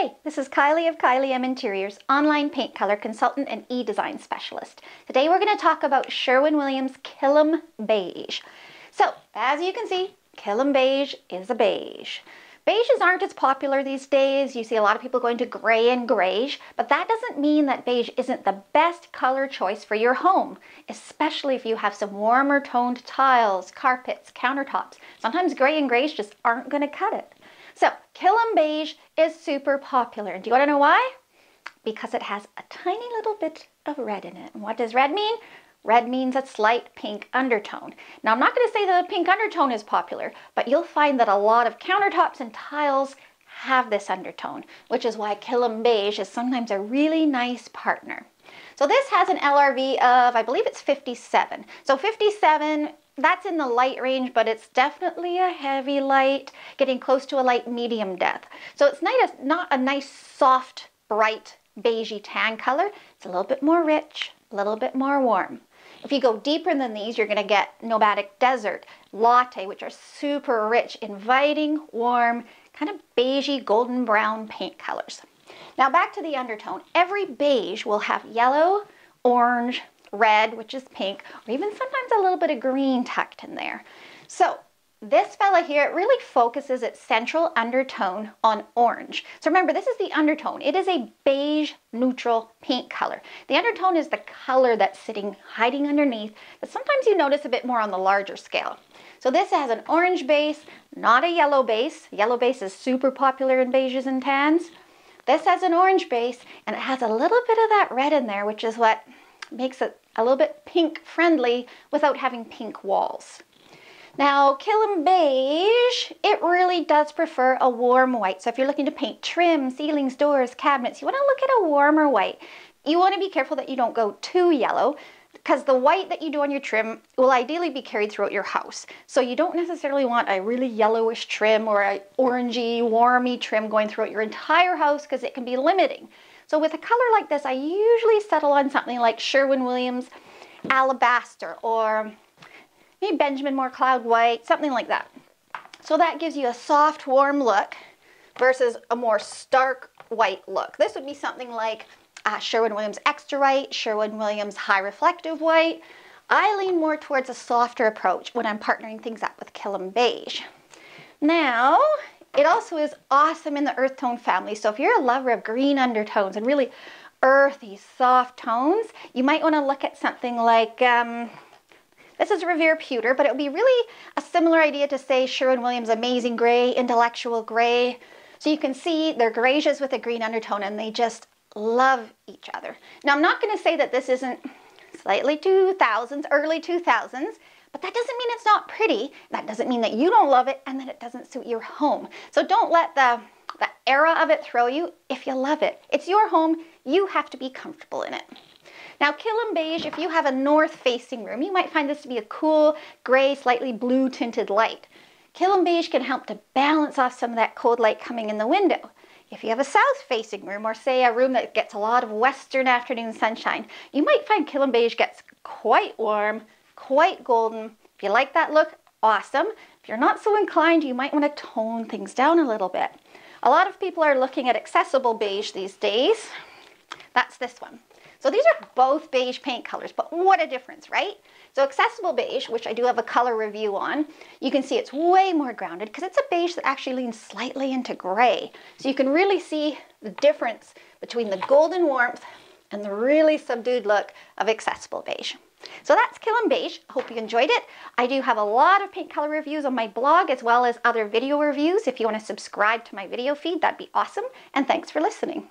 Hey, this is Kylie of Kylie M Interiors, online paint color consultant and e-design specialist. Today we're going to talk about Sherwin-Williams Kilim Beige. So, as you can see, Kilim Beige is a beige. Beiges aren't as popular these days. You see a lot of people going to gray and greige, but that doesn't mean that beige isn't the best color choice for your home, especially if you have some warmer toned tiles, carpets, countertops. Sometimes gray and greige just aren't going to cut it. So, Kilim Beige is super popular. Do you want to know why? Because it has a tiny little bit of red in it. And what does red mean? Red means a slight pink undertone. Now, I'm not going to say that a pink undertone is popular, but you'll find that a lot of countertops and tiles have this undertone, which is why Kilim Beige is sometimes a really nice partner. So this has an LRV of, I believe it's 57. So 57, that's in the light range, but it's definitely a heavy light, getting close to a light medium depth. So it's not a nice, soft, bright, beigey tan color. It's a little bit more rich, a little bit more warm. If you go deeper than these, you're going to get Nomadic Desert, Latte, which are super rich, inviting, warm, kind of beigey, golden brown paint colors. Now back to the undertone. Every beige will have yellow, orange, red, which is pink, or even sometimes a little bit of green tucked in there. So this fella here, it really focuses its central undertone on orange. So remember, this is the undertone. It is a beige neutral paint color. The undertone is the color that's hiding underneath, but sometimes you notice a bit more on the larger scale. So this has an orange base, not a yellow base. Yellow base is super popular in beiges and tans. This has an orange base, and it has a little bit of that red in there, which is what makes it a little bit pink friendly without having pink walls. Now, Kilim Beige, it really does prefer a warm white. So if you're looking to paint trim, ceilings, doors, cabinets, you want to look at a warmer white. You want to be careful that you don't go too yellow, because the white that you do on your trim will ideally be carried throughout your house. So you don't necessarily want a really yellowish trim or a orangey, warmy trim going throughout your entire house, because it can be limiting. So with a color like this, I usually settle on something like Sherwin-Williams Alabaster, or maybe Benjamin Moore Cloud White, something like that. So that gives you a soft, warm look versus a more stark white look. This would be something like Sherwin-Williams Extra White, Sherwin-Williams High Reflective White. I lean more towards a softer approach when I'm partnering things up with Kilim Beige. Now, it also is awesome in the Earthtone family. So if you're a lover of green undertones and really earthy, soft tones, you might want to look at something like, this is Revere Pewter, but it would be really a similar idea to, say, Sherwin-Williams Amazing Gray, Intellectual Gray. So you can see they're greige with a green undertone, and they just love each other. Now, I'm not going to say that this isn't slightly 2000s, early 2000s, but that doesn't mean it's not pretty. That doesn't mean that you don't love it and that it doesn't suit your home. So don't let the era of it throw you. If you love it, it's your home. You have to be comfortable in it. Now, Kilim Beige, if you have a north-facing room, you might find this to be a cool, gray, slightly blue-tinted light. Kilim Beige can help to balance off some of that cold light coming in the window. If you have a south-facing room, or say a room that gets a lot of western afternoon sunshine, you might find Kilim Beige gets quite warm, quite golden. If you like that look, awesome. If you're not so inclined, you might want to tone things down a little bit. A lot of people are looking at accessible beige these days. That's this one. So these are both beige paint colors, but what a difference, right? So accessible beige, which I do have a color review on, you can see it's way more grounded because it's a beige that actually leans slightly into gray. So you can really see the difference between the golden warmth and the really subdued look of accessible beige. So that's Kilim Beige. I hope you enjoyed it. I do have a lot of paint color reviews on my blog, as well as other video reviews. If you want to subscribe to my video feed, that'd be awesome. And thanks for listening.